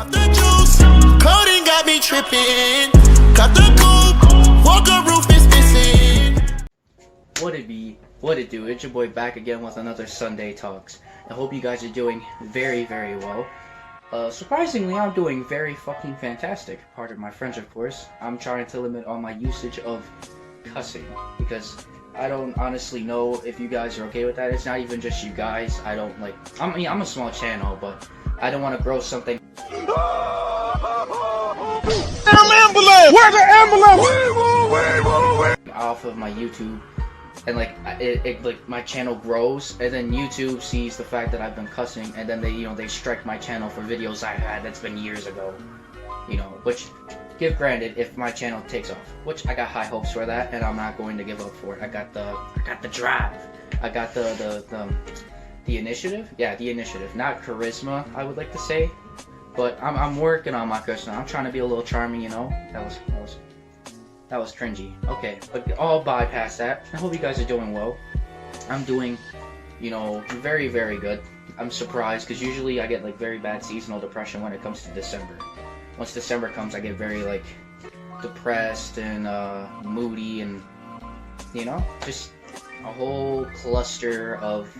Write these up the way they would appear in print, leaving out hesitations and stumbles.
The juice, coding got me tripping. Cut the coupe, walker roof is missing. What it be? What it do? It's your boy back again with another Sunday Talks. I hope you guys are doing very, very well. Surprisingly, I'm doing very fucking fantastic. Pardon my French, of course. I'm trying to limit on my usage of cussing because I don't honestly know if you guys are okay with that. It's not even just you guys. I don't like. I'm a small channel, but I don't want to grow something. Damn ambulance! Where's the ambulance? Off of my YouTube, and like it like my channel grows, and then YouTube sees the fact that I've been cussing, and then they strike my channel for videos I had that's been years ago, which, give granted, if my channel takes off, which I got high hopes for that, and I'm not going to give up for it. I got the drive, I got the initiative, the initiative, not charisma, I would like to say, but I'm working on my charisma. I'm trying to be a little charming, That was cringy. Okay, but I'll bypass that. I hope you guys are doing well. I'm doing, very, very good. I'm surprised, because usually I get, very bad seasonal depression when it comes to December. Once December comes, I get very, depressed and, moody and, just a whole cluster of,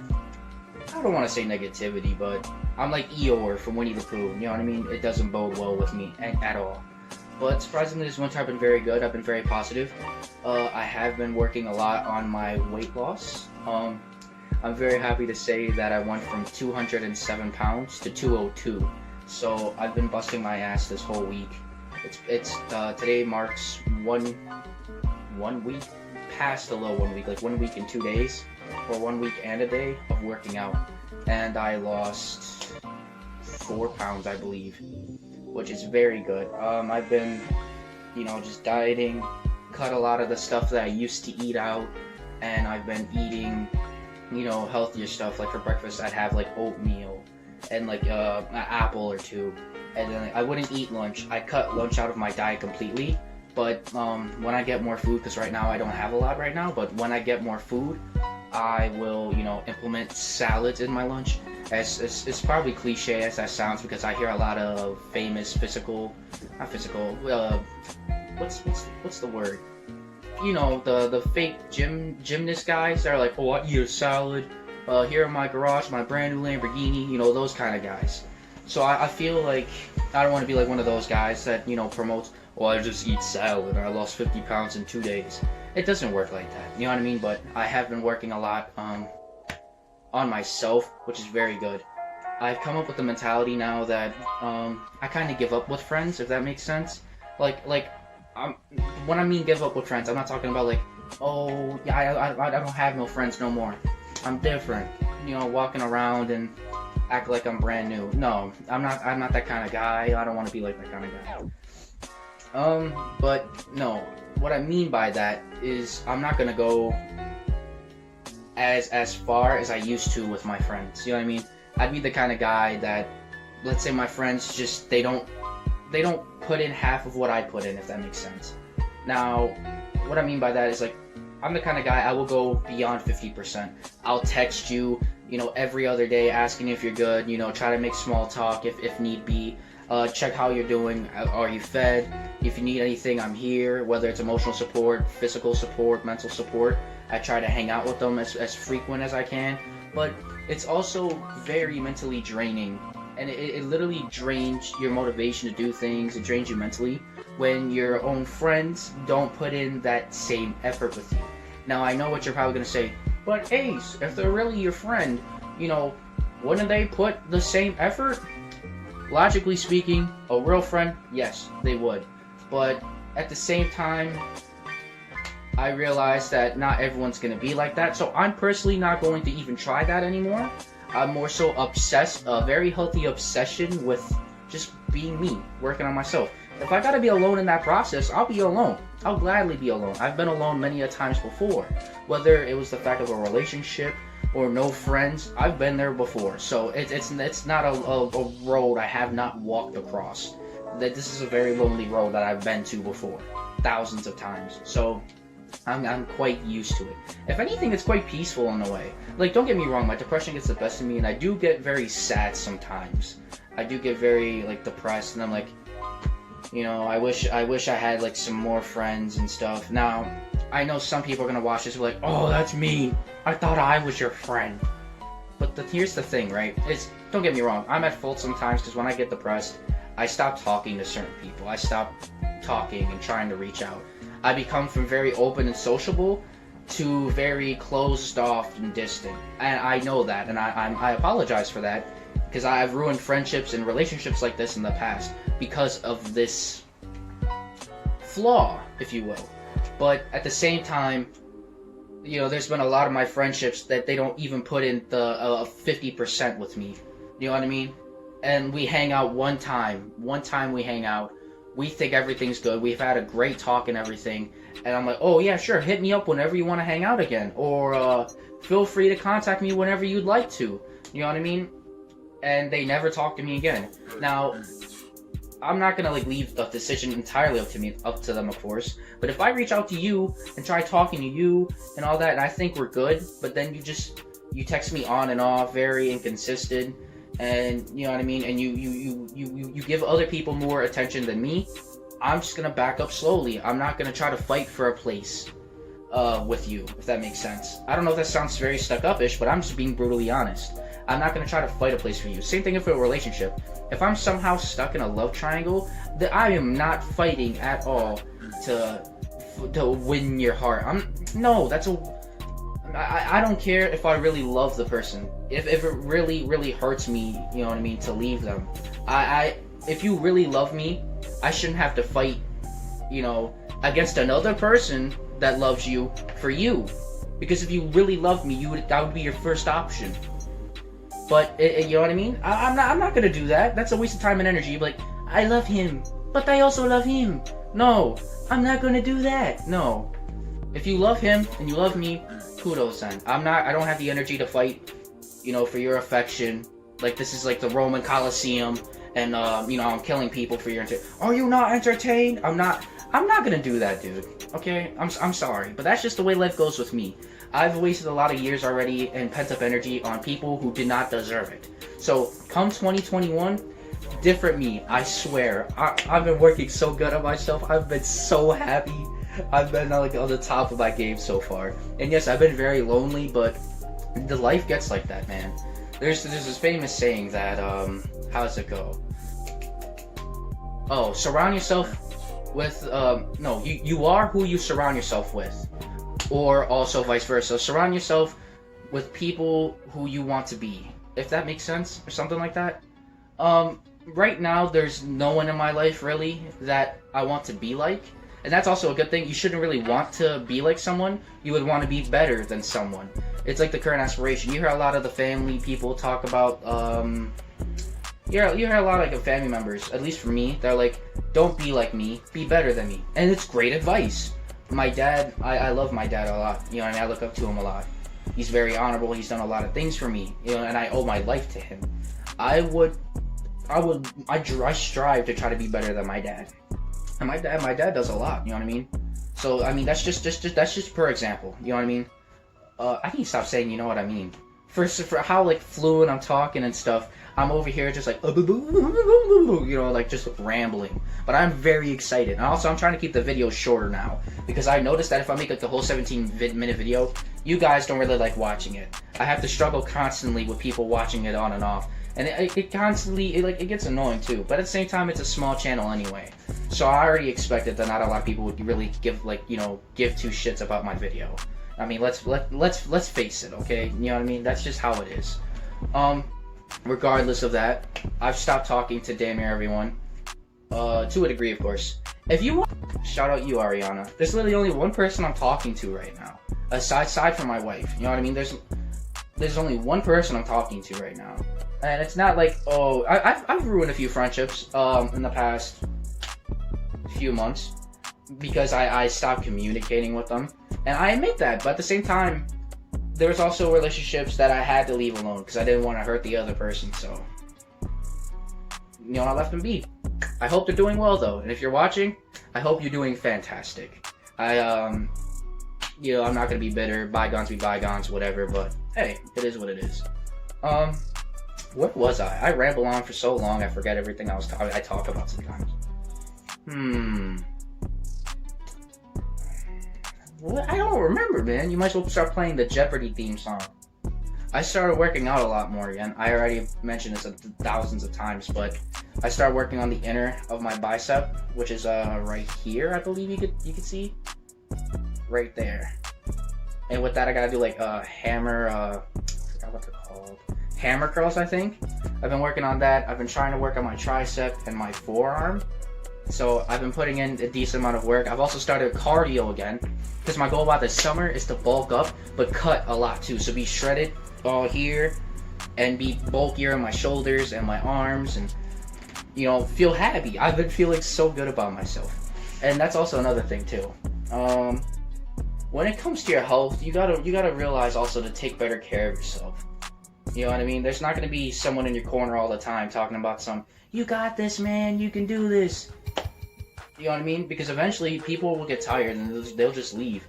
I don't want to say negativity, but I'm like Eeyore from Winnie the Pooh, you know what I mean? It doesn't bode well with me at all. But surprisingly, this winter I've been very good. I've been very positive. I have been working a lot on my weight loss. I'm very happy to say that I went from 207 pounds to 202. So I've been busting my ass this whole week. It's today marks one week past the low 1 week, like 1 week and 2 days, or 1 week and a day of working out, and I lost 4 pounds, I believe, which is very good. I've been, just dieting, cut a lot of the stuff that I used to eat out, and I've been eating, healthier stuff. Like for breakfast, I'd have oatmeal and an apple or two, and then I wouldn't eat lunch. I cut lunch out of my diet completely, but when I get more food, because right now I don't have a lot right now, but when I get more food, I will, implement salads in my lunch. It's probably cliche as that sounds, because I hear a lot of famous what's the word? The fake gymnast guys that are like, oh, I eat a salad, here in my garage, my brand new Lamborghini, those kind of guys. So I feel like I don't want to be like one of those guys that, promotes, oh, I just eat salad, I lost 50 pounds in 2 days. It doesn't work like that, you know what I mean? But I have been working a lot on myself, which is very good. I've come up with the mentality now that I kind of give up with friends, if that makes sense. When I mean give up with friends, I'm not talking about oh yeah, I don't have no friends no more. I'm different, walking around and act like I'm brand new. No, I'm not that kind of guy. I don't want to be like that kind of guy. But no, what I mean by that is I'm not gonna go as far as I used to with my friends. You know what I mean? I'd be the kind of guy that, let's say my friends just they don't put in half of what I put in, if that makes sense. Now, what I mean by that is I'm the kind of guy, I will go beyond 50%. I'll text you, every other day asking if you're good, try to make small talk if need be. Check how you're doing. Are you fed? If you need anything, I'm here, whether it's emotional support, physical support, mental support. I try to hang out with them as frequent as I can, but it's also very mentally draining, and it literally drains your motivation to do things. It drains you mentally when your own friends don't put in that same effort with you. Now, I know what you're probably going to say, but Ace, if they're really your friend, wouldn't they put the same effort? Logically speaking, a real friend, yes, they would. But at the same time, I realize that not everyone's going to be like that, so I'm personally not going to even try that anymore. I'm more so obsessed, a very healthy obsession with just being me, working on myself. If I gotta be alone in that process, I'll be alone. I'll gladly be alone. I've been alone many a times before. Whether it was the fact of a relationship or no friends, I've been there before. So it's not a road I have not walked across. That this is a very lonely road that I've been to before, thousands of times. So I'm quite used to it. If anything, it's quite peaceful in a way. Like, don't get me wrong, my depression gets the best of me, and I do get very sad sometimes. I do get very like depressed, and I'm like, you know, I wish I had like some more friends and stuff. Now, I know some people are gonna watch this and be like, oh, that's me. I thought I was your friend. But here's the thing, right? Don't get me wrong. I'm at fault sometimes because when I get depressed, I stop talking to certain people. I stop talking and trying to reach out. I become from very open and sociable to very closed off and distant. And I know that, and I apologize for that because I've ruined friendships and relationships like this in the past because of this flaw, if you will. But at the same time, you know, there's been a lot of my friendships that they don't even put in the 50% with me. You know what I mean? And we hang out one time we hang out. We think everything's good. We've had a great talk and everything. And I'm like, oh yeah, sure, hit me up whenever you want to hang out again. Or feel free to contact me whenever you'd like to. You know what I mean? And they never talk to me again. Now, I'm not gonna like leave the decision entirely up to them, of course. But if I reach out to you and try talking to you and all that, and I think we're good, but then you text me on and off, very inconsistent, and you know what I mean, and you give other people more attention than me, I'm just gonna back up slowly. I'm not gonna try to fight for a place with you, if that makes sense. I don't know if that sounds very stuck up-ish, but I'm just being brutally honest. I'm not gonna try to fight a place for you. Same thing for a relationship. If I'm somehow stuck in a love triangle, then I am not fighting at all to win your heart. I don't care if I really love the person. If it really, really hurts me, you know what I mean, to leave them. If you really love me, I shouldn't have to fight, you know, against another person that loves you for you. Because if you really love me, that would be your first option. But you know what I mean? I'm not gonna do that. That's a waste of time and energy. Like, I love him, but I also love him. No, I'm not gonna do that. No. If you love him and you love me, kudos then. I don't have the energy to fight, you know, for your affection. Like, this is like the Roman Colosseum, and you know, I'm killing people for your Are you not entertained? I'm not gonna do that, dude. Okay? I'm sorry, but that's just the way life goes with me. I've wasted a lot of years already and pent-up energy on people who did not deserve it. So, come 2021, different me, I swear. I've been working so good on myself. I've been so happy. I've been like on the top of my game so far. And yes, I've been very lonely, but the life gets like that, man. There's this famous saying that, how does it go? Oh, surround yourself with, no, you are who you surround yourself with. Or also vice versa. Surround yourself with people who you want to be. If that makes sense, or something like that. Right now, there's no one in my life, really, that I want to be like. And that's also a good thing. You shouldn't really want to be like someone. You would want to be better than someone. It's like the current aspiration. You hear a lot of the family people talk about, you hear a lot of like family members, at least for me, they're like, don't be like me, be better than me. And it's great advice. My dad, I love my dad a lot. You know, I mean, I look up to him a lot. He's very honorable. He's done a lot of things for me. You know, and I owe my life to him. I strive to try to be better than my dad. And my dad does a lot. You know what I mean? So I mean, that's just per example. You know what I mean? I need to stop saying you know what I mean. For how like fluent I'm talking and stuff. I'm over here just like, you know, like just rambling. But I'm very excited. And also, I'm trying to keep the videos shorter now. Because I noticed that if I make like the whole 17-minute video, you guys don't really like watching it. I have to struggle constantly with people watching it on and off. And it constantly, it gets annoying too. But at the same time, it's a small channel anyway. So I already expected that not a lot of people would really give two shits about my video. I mean, let's face it, okay? You know what I mean? That's just how it is. Regardless of that, I've stopped talking to damn near everyone. To a degree, of course. If you want, shout out you, Ariana. There's literally only one person I'm talking to right now, aside from my wife. You know what I mean? There's only one person I'm talking to right now, and it's not like, oh, I've ruined a few friendships in the past few months because I stopped communicating with them, and I admit that. But at the same time, there's also relationships that I had to leave alone because I didn't want to hurt the other person, so, you know, I left them be. I hope they're doing well, though, and if you're watching, I hope you're doing fantastic. You know, I'm not gonna be bitter, bygones be bygones, whatever, but hey, it is what it is. Where was I? I ramble on for so long, I forget everything I talk about sometimes. What? I don't remember, man. You might as well start playing the Jeopardy theme song. I started working out a lot more again. I already mentioned this thousands of times, but I started working on the inner of my bicep, which is right here, I believe you could see. Right there. And with that, I gotta do like hammer, I forgot what they're called. Hammer curls, I think. I've been working on that. I've been trying to work on my tricep and my forearm. So I've been putting in a decent amount of work. I've also started cardio again, because my goal by this summer is to bulk up, but cut a lot too. So be shredded all here, and be bulkier in my shoulders and my arms, and feel happy. I've been feeling so good about myself. And that's also another thing too. When it comes to your health, you gotta realize also to take better care of yourself. You know what I mean? There's not gonna be someone in your corner all the time talking about you got this, man, you can do this. You know what I mean? Because eventually people will get tired and they'll just leave.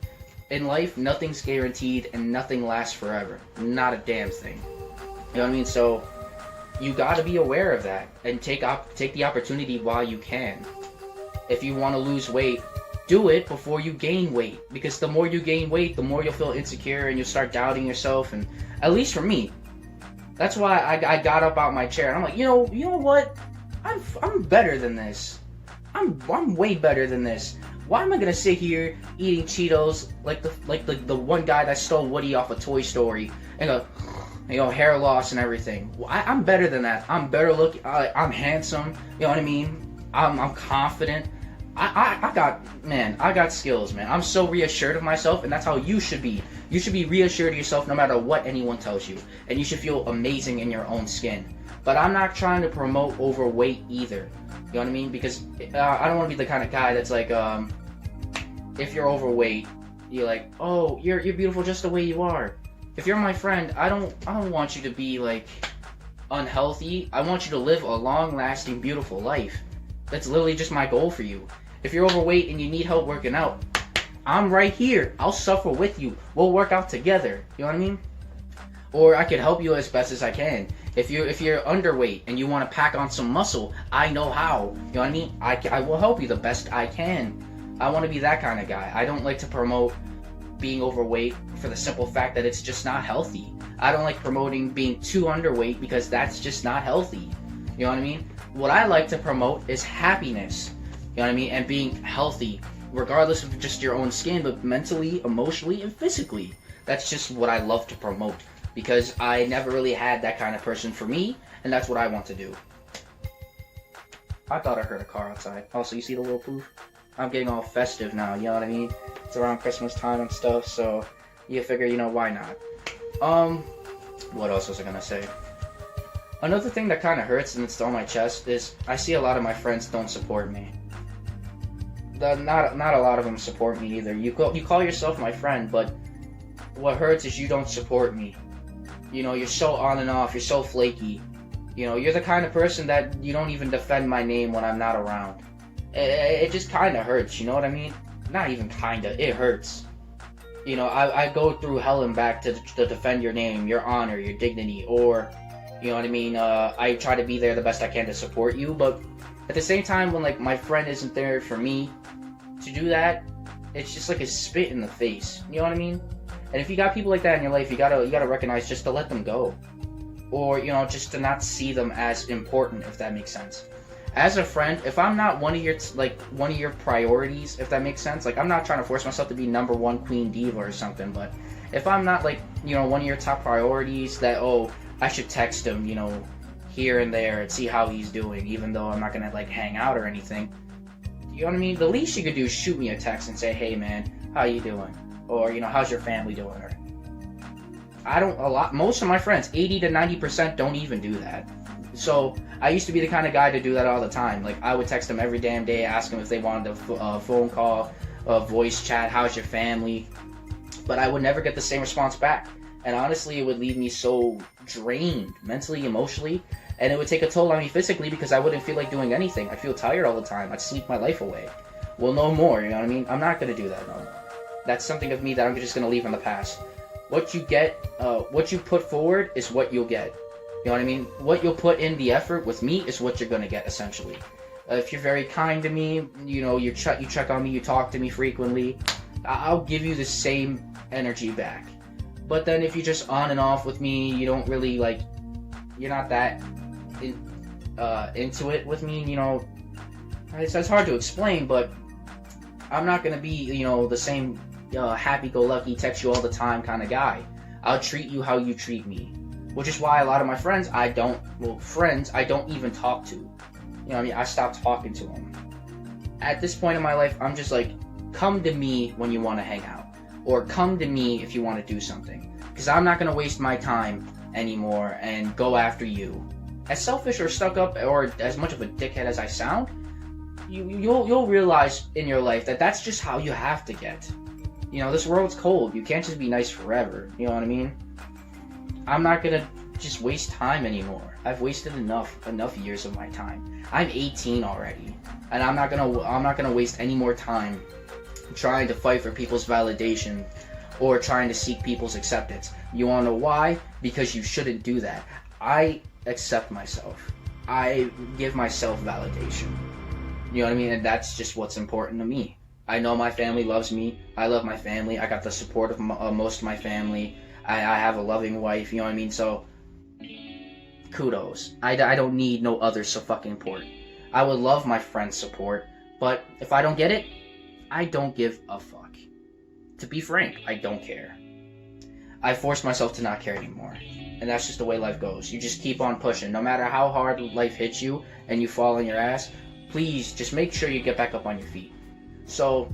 In life, nothing's guaranteed and nothing lasts forever. Not a damn thing. You know what I mean? So you gotta be aware of that and take the opportunity while you can. If you want to lose weight, do it before you gain weight. Because the more you gain weight, the more you'll feel insecure and you'll start doubting yourself. And at least for me, that's why I got up out my chair and I'm like, you know what? I'm better than this. I'm way better than this. Why am I gonna sit here eating Cheetos like the one guy that stole Woody off of Toy Story and hair loss and everything? I'm better than that. I'm better looking. I'm handsome. You know what I mean? I'm confident. I got skills, man. I'm so reassured of myself, and that's how you should be. You should be reassured of yourself no matter what anyone tells you, and you should feel amazing in your own skin. But I'm not trying to promote overweight either. You know what I mean? Because I don't want to be the kind of guy that's like, if you're overweight, you're like, oh, you're beautiful just the way you are. If you're my friend, I don't want you to be like unhealthy. I want you to live a long-lasting, beautiful life. That's literally just my goal for you. If you're overweight and you need help working out, I'm right here. I'll suffer with you. We'll work out together. You know what I mean? Or I can help you as best as I can. If you're underweight and you want to pack on some muscle, I know how. You know what I mean? I will help you the best I can. I want to be that kind of guy. I don't like to promote being overweight for the simple fact that it's just not healthy. I don't like promoting being too underweight because that's just not healthy. You know what I mean? What I like to promote is happiness. You know what I mean? And being healthy, regardless of just your own skin, but mentally, emotionally, and physically. That's just what I love to promote. Because I never really had that kind of person for me, and that's what I want to do. I thought I heard a car outside. Also, you see the little poof? I'm getting all festive now, you know what I mean? It's around Christmas time and stuff, so you figure, why not? What else was I gonna say? Another thing that kind of hurts and it's on my chest is I see a lot of my friends don't support me. Not a lot of them support me either. You call yourself my friend, but what hurts is you don't support me. You're so on and off, you're so flaky. You're the kind of person that you don't even defend my name when I'm not around. It just kind of hurts, you know what I mean? Not even kinda, it hurts. I go through hell and back to defend your name, your honor, your dignity, or, you know what I mean? I try to be there the best I can to support you, but at the same time, when my friend isn't there for me to do that, it's just like a spit in the face. You know what I mean? And if you got people like that in your life, you gotta recognize just to let them go, or just to not see them as important, if that makes sense. As a friend, if I'm not one of your priorities, if that makes sense, I'm not trying to force myself to be number one queen diva or something, but if I'm not one of your top priorities, that I should text him, here and there and see how he's doing, even though I'm not gonna like hang out or anything. You know what I mean? The least you could do is shoot me a text and say, hey man, how you doing? Or, how's your family doing? Or most of my friends, 80 to 90% don't even do that. So I used to be the kind of guy to do that all the time. Like, I would text them every damn day, ask them if they wanted a phone call, a voice chat, how's your family? But I would never get the same response back. And honestly, it would leave me so drained, mentally, emotionally, and it would take a toll on me physically because I wouldn't feel like doing anything. I'd feel tired all the time. I'd sleep my life away. Well, no more, you know what I mean? I'm not going to do that, no. That's something of me that I'm just going to leave in the past. What you get, what you put forward is what you'll get. You know what I mean? What you'll put in the effort with me is what you're gonna get, essentially. If you're very kind to me, you know, you check on me, you talk to me frequently, I'll give you the same energy back. But then if you're just on and off with me, you don't really like, you're not that into it with me, you know, it's hard to explain, but I'm not gonna be, you know, the same happy-go-lucky, text you all the time kind of guy. I'll treat you how you treat me, which is why a lot of my friends I don't even talk to. You know what I mean? I stopped talking to them. At this point in my life, I'm just like, come to me when you want to hang out, or come to me if you want to do something, because I'm not gonna waste my time anymore and go after you. As selfish or stuck up or as much of a dickhead as I sound, you'll realize in your life that that's just how you have to get. You know, this world's cold. You can't just be nice forever. You know what I mean? I'm not gonna just waste time anymore. I've wasted enough years of my time. I'm 18 already, and I'm not gonna waste any more time trying to fight for people's validation or trying to seek people's acceptance. You wanna know why? Because you shouldn't do that. I accept myself. I give myself validation. You know what I mean? And that's just what's important to me. I know my family loves me. I love my family. I got the support of most of my family. I have a loving wife. You know what I mean? So, kudos. I don't need no other support. I would love my friends' support, but if I don't get it, I don't give a fuck. To be frank, I don't care. I forced myself to not care anymore. And that's just the way life goes. You just keep on pushing. No matter how hard life hits you and you fall on your ass, please just make sure you get back up on your feet. So,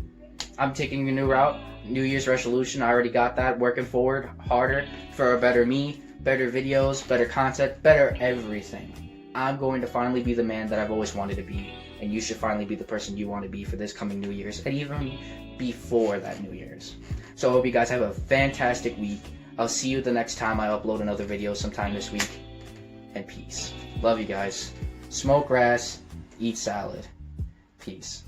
I'm taking a new route, New Year's resolution. I already got that. Working forward, harder for a better me, better videos, better content, better everything. I'm going to finally be the man that I've always wanted to be. And you should finally be the person you want to be for this coming New Year's, and even before that New Year's. So I hope you guys have a fantastic week. I'll see you the next time I upload another video sometime this week. And peace. Love you guys. Smoke grass, eat salad. Peace.